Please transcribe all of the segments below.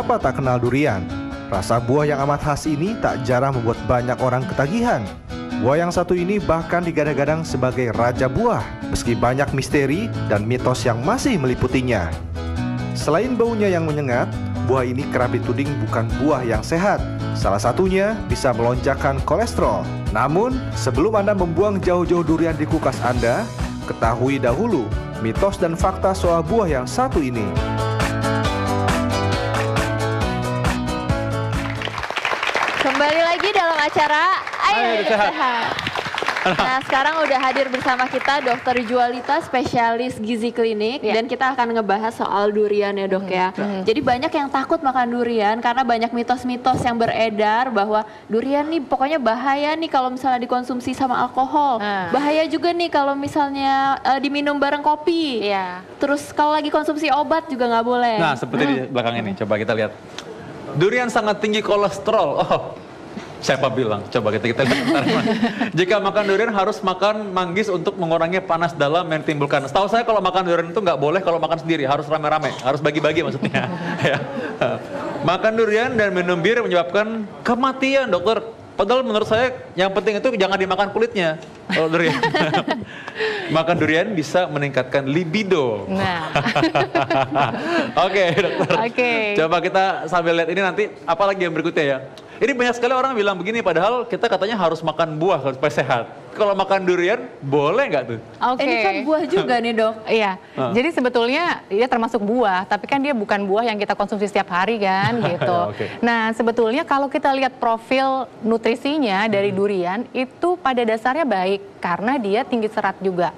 siapa tak kenal durian? Rasa buah yang amat khas ini tak jarang membuat banyak orang ketagihan. Buah yang satu ini bahkan digadang-gadang sebagai raja buah, meski banyak misteri dan mitos yang masih meliputinya. Selain baunya yang menyengat, buah ini kerap dituding bukan buah yang sehat. Salah satunya bisa melonjakkan kolesterol. Namun, sebelum Anda membuang jauh-jauh durian di kulkas Anda, ketahui dahulu mitos dan fakta soal buah yang satu ini. Kembali lagi dalam acara Ayo Sehat. Nah, sekarang udah hadir bersama kita Dr. Jualita, spesialis gizi klinik, dan kita akan ngebahas soal durian ya dok ya. Jadi banyak yang takut makan durian karena banyak mitos-mitos yang beredar bahwa durian nih pokoknya bahaya nih kalau misalnya dikonsumsi sama alkohol. Bahaya juga nih kalau misalnya diminum bareng kopi. Terus kalau lagi konsumsi obat juga nggak boleh. Nah, seperti di belakang ini, coba kita lihat. Durian sangat tinggi kolesterol. Oh, siapa bilang? Coba kita lihat. Jika makan durian harus makan manggis untuk mengurangi panas dalam yang timbulkan. Setahu saya kalau makan durian itu nggak boleh kalau makan sendiri, harus rame-rame, harus bagi-bagi maksudnya. Ya. Makan durian dan minum bir menyebabkan kematian, dokter. Padahal menurut saya yang penting itu jangan dimakan kulitnya. Kalau durian. Makan durian bisa meningkatkan libido. Nah. Oke, dokter. Coba kita sambil lihat ini nanti apalagi yang berikutnya ya. Ini banyak sekali orang bilang begini, padahal kita katanya harus makan buah supaya sehat. Kalau makan durian, boleh nggak tuh? Ini kan buah juga nih dok. Iya, jadi sebetulnya dia termasuk buah, tapi kan dia bukan buah yang kita konsumsi setiap hari kan, gitu. Nah, sebetulnya kalau kita lihat profil nutrisinya dari durian, itu pada dasarnya baik, karena dia tinggi serat juga.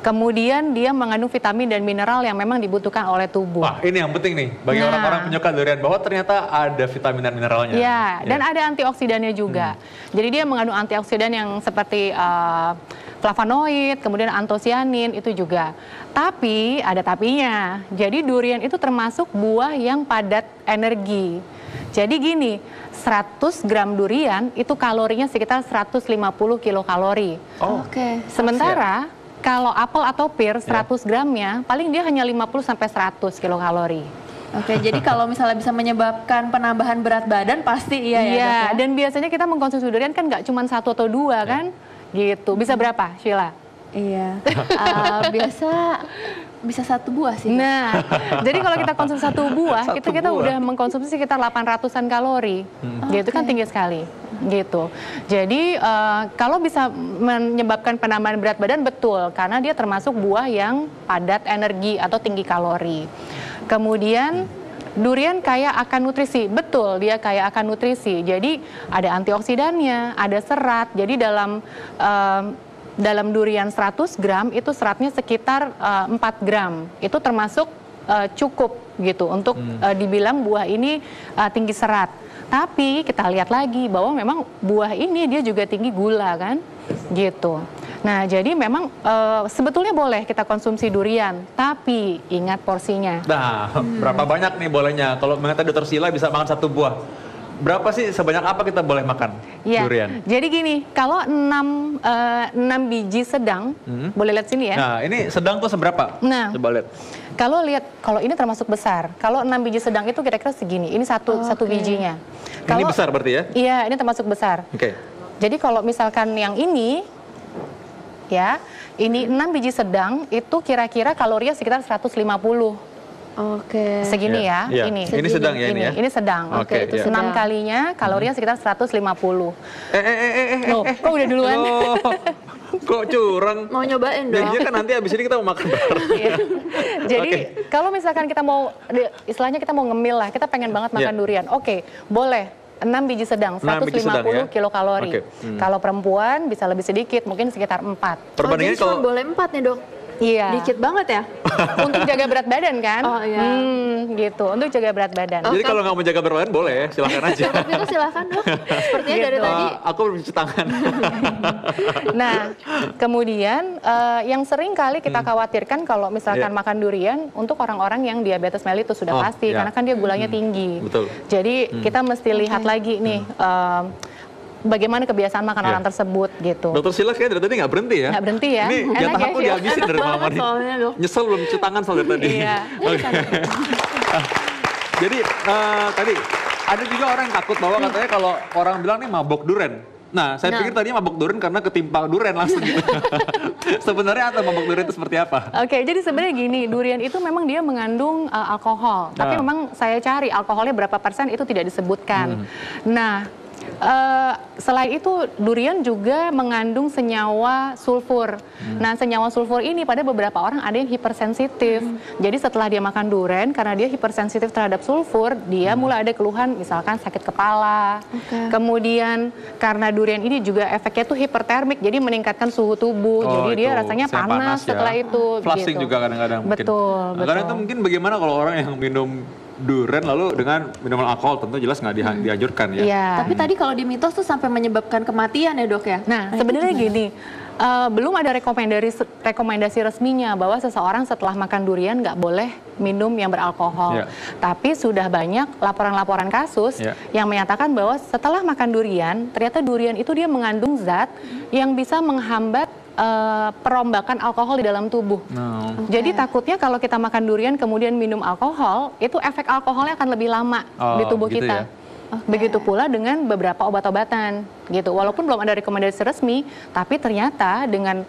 Kemudian dia mengandung vitamin dan mineral yang memang dibutuhkan oleh tubuh. Wah, ini yang penting nih bagi orang-orang penyuka durian, bahwa ternyata ada vitamin dan mineralnya. Ya, dan ada antioksidannya juga. Jadi dia mengandung antioksidan yang seperti flavonoid, kemudian antosianin itu juga. Tapi ada tapinya. Jadi durian itu termasuk buah yang padat energi. Jadi gini, 100 gram durian itu kalorinya sekitar 150 kilokalori. Sementara kalau apel atau pir 100 gramnya paling dia hanya 50 sampai 100 kilokalori. Jadi kalau misalnya bisa menyebabkan penambahan berat badan pasti iya ya dok ya? Dan biasanya kita mengkonsumsi durian kan nggak cuma 1 atau 2 kan, gitu. Bisa berapa, Sheila? Iya, biasa bisa 1 buah sih. Nah, jadi kalau kita konsumsi 1 buah, kita udah mengkonsumsi sekitar 800-an kalori. Gitu kan tinggi sekali. Gitu. Jadi kalau bisa menyebabkan penambahan berat badan, betul, karena dia termasuk buah yang padat energi atau tinggi kalori. Kemudian durian kaya akan nutrisi, betul dia kaya akan nutrisi. Jadi ada antioksidannya, ada serat. Jadi dalam durian 100 gram itu seratnya sekitar 4 gram. Itu termasuk cukup gitu untuk dibilang buah ini tinggi serat. Tapi kita lihat lagi bahwa memang buah ini dia juga tinggi gula kan, gitu. Nah, jadi memang sebetulnya boleh kita konsumsi durian, tapi ingat porsinya. Nah, berapa banyak nih bolehnya? Kalau menurut Dr. Sheila bisa makan 1 buah. Berapa sih, sebanyak apa kita boleh makan durian? Jadi gini, kalau 6 biji sedang, boleh lihat sini ya. Nah, ini sedang tuh seberapa? Nah, coba lihat. Kalau ini termasuk besar. Kalau 6 biji sedang itu kira-kira segini. Ini satu bijinya. Ini besar berarti ya? Iya, ini termasuk besar. Jadi kalau misalkan yang ini, ya, ini 6 biji sedang itu kira-kira kalorinya sekitar 150. Segini ya. Ini sedang ya, ini ya? Ini sedang. Itu 6 kalinya kalorinya sekitar 150. Loh, kok udah duluan? Kok curang? Mau nyobain dong? Jadinya kan nanti habis ini kita mau makan bareng. Jadi kalau misalkan kita mau, istilahnya kita mau ngemil lah, kita pengen banget makan durian. Boleh. 6 biji sedang, 150 kilokalori. Kalau perempuan bisa lebih sedikit, mungkin sekitar 4. Perbandingan kalau boleh 4 nih dok? Iya. Dikit banget ya? Untuk jaga berat badan kan? Gitu, untuk jaga berat badan. Jadi kalau nggak mau jaga berat badan boleh, silahkan aja. Tapi itu silahkan dok, sepertinya dari tadi. Aku belum cuci tangan. Nah, kemudian yang sering kali kita khawatirkan kalau misalkan makan durian, untuk orang-orang yang diabetes mellitus sudah pasti, karena kan dia gulanya tinggi. Jadi kita mesti lihat lagi nih, bagaimana kebiasaan makan orang tersebut gitu. Dokter Sheila kayaknya dari tadi nggak berhenti ya? Nggak berhenti ya? Ini jatah aku dihabisin dari malam tadi. Nyesel belum cuci tangan soal dari tadi. Jadi tadi ada juga orang yang takut bahwa katanya kalau orang bilang nih mabok durian. Nah, saya pikir tadinya mabok durian karena ketimpa durian langsung gitu. Sebenarnya atau mabok durian itu seperti apa? Oke, jadi sebenarnya gini, durian itu memang dia mengandung alkohol. Tapi memang saya cari alkoholnya berapa persen itu tidak disebutkan. Nah, selain itu durian juga mengandung senyawa sulfur. Nah, senyawa sulfur ini pada beberapa orang ada yang hipersensitif. Jadi setelah dia makan durian, karena dia hipersensitif terhadap sulfur, dia mulai ada keluhan misalkan sakit kepala. Kemudian karena durian ini juga efeknya tuh hipertermik, jadi meningkatkan suhu tubuh. Jadi dia rasanya panas setelah itu. Flushing gitu. juga kadang-kadang. Betul. Karena itu mungkin bagaimana kalau orang yang minum durian lalu dengan minuman alkohol tentu jelas nggak dianjurkan ya. Iya. Tapi tadi kalau di mitos tuh sampai menyebabkan kematian ya dok ya? Nah sebenarnya gini, belum ada rekomendasi resminya bahwa seseorang setelah makan durian nggak boleh minum yang beralkohol. Tapi sudah banyak laporan-laporan kasus yang menyatakan bahwa setelah makan durian, ternyata durian itu dia mengandung zat yang bisa menghambat perombakan alkohol di dalam tubuh. Jadi takutnya kalau kita makan durian kemudian minum alkohol, itu efek alkoholnya akan lebih lama di tubuh gitu kita. Ya? Begitu pula dengan beberapa obat-obatan gitu. Walaupun belum ada rekomendasi resmi, tapi ternyata dengan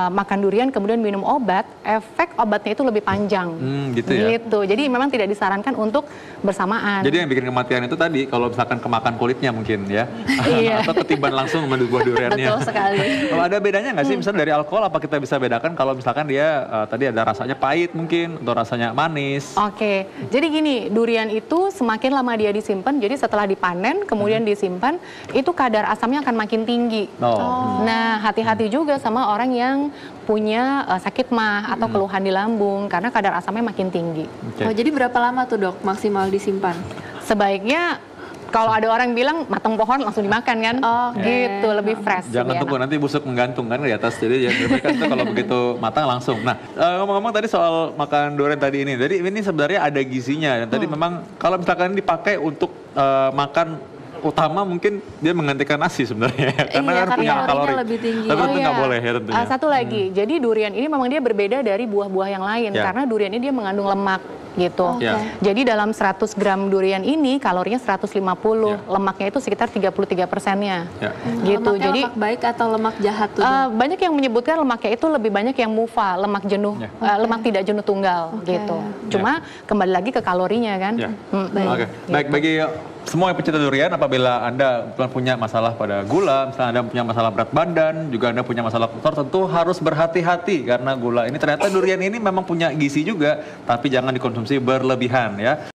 makan durian kemudian minum obat, efek obatnya itu lebih panjang. Gitu ya. Gitu. Jadi memang tidak disarankan untuk bersamaan. Jadi yang bikin kematian itu tadi kalau misalkan kemakan kulitnya mungkin ya. Atau ketiban langsung sama buah duriannya. Betul sekali. Kalau ada bedanya nggak sih misalnya dari alkohol, apa kita bisa bedakan kalau misalkan dia tadi ada rasanya pahit mungkin atau rasanya manis? Oke. Jadi gini, durian itu semakin lama dia disimpan, jadi setelah dipanen kemudian disimpan, itu kadar asamnya akan makin tinggi. Nah, hati-hati juga sama orang yang punya sakit mah atau keluhan di lambung karena kadar asamnya makin tinggi. Oh, jadi berapa lama tuh dok maksimal disimpan? Sebaiknya kalau ada orang bilang matang pohon langsung dimakan kan, gitu lebih fresh. Jangan tunggu nanti busuk menggantung kan di atas, jadi ya kan kalau begitu matang langsung. Nah, ngomong-ngomong tadi soal makan durian tadi ini, jadi ini sebenarnya ada gizinya dan tadi memang kalau misalkan dipakai untuk makan utama mungkin dia menggantikan nasi sebenarnya karena kan punya kalori lebih tinggi. Tapi itu nggak boleh ya tentunya. Satu lagi, jadi durian ini memang dia berbeda dari buah-buah yang lain karena durian ini dia mengandung lemak gitu. Jadi dalam 100 gram durian ini kalorinya 150, lemaknya itu sekitar 33%-nya. Gitu. Lemaknya jadi lemak baik atau lemak jahat tuh? Banyak yang menyebutkan lemaknya itu lebih banyak yang mufa, lemak jenuh, lemak tidak jenuh tunggal gitu. Cuma kembali lagi ke kalorinya kan. Baik, bagi semua yang pecinta durian, apabila Anda punya masalah pada gula, misalnya Anda punya masalah berat badan, juga Anda punya masalah kotor, tentu harus berhati-hati karena gula ini ternyata durian ini memang punya gizi juga, tapi jangan dikonsumsi berlebihan ya.